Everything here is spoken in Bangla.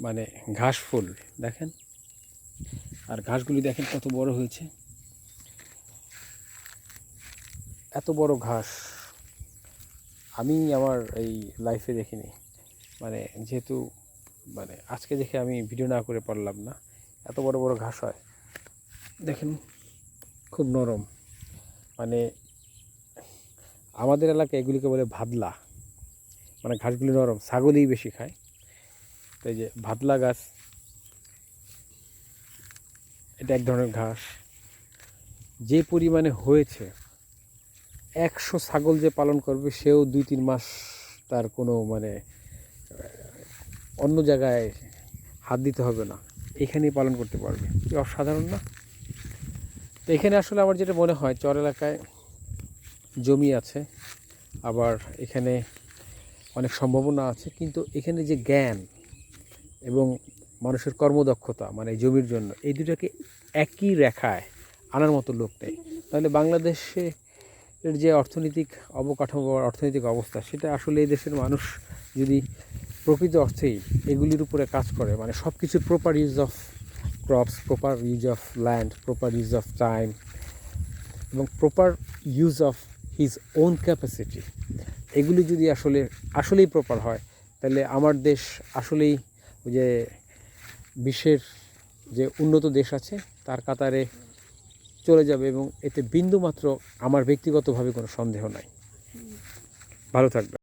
মানে ঘাস ফুল দেখেন, আর ঘাসগুলি দেখেন কত বড় হয়েছে। এত বড় ঘাস আমি আমার এই লাইফে দেখিনি। মানে যেহেতু মানে আজকে দেখে আমি ভিডিও না করে পারলাম না। এত বড় বড় ঘাস হয় দেখেন, খুব নরম। মানে আমাদের এলাকায় এগুলিকে বলে ভাদলা, মানে ঘাসগুলি নরম, ছাগলই বেশি খায়। তো এই যে ভাদলা গাছ, এটা এক ধরনের ঘাস। যে পরিমাণে হয়েছে, 100 ছাগল যে পালন করবে সেও 2-3 মাস তার কোনো মানে অন্য জায়গায় হাত দিতে হবে না, এখানেই পালন করতে পারবে। কি অসাধারণ না? তো এখানে আসলে আমার যেটা মনে হয়, চর এলাকায় জমি আছে, আবার এখানে অনেক সম্ভাবনা আছে, কিন্তু এখানে যে জ্ঞান এবং মানুষের কর্মদক্ষতা, মানে জমির জন্য, এই দুটাকে একই রেখায় আনার মতো লোক নেই। তাহলে বাংলাদেশে এর যে অর্থনৈতিক অবকাঠামো বা অর্থনৈতিক অবস্থা, সেটা আসলে এই দেশের মানুষ যদি প্রকৃত অর্থেই এগুলির উপরে কাজ করে, মানে সব কিছু proper use of crops, proper use of land, proper use of time এবং proper use of his own capacity, এগুলি যদি আসলেই প্রপার হয়, তাহলে আমার দেশ আসলেই ওই যে বিশ্বের যে উন্নত দেশ আছে তার কাতারে চলে যাবে, এবং এতে বিন্দুমাত্র আমার ব্যক্তিগতভাবে কোনো সন্দেহ নাই। ভালো থাকবে।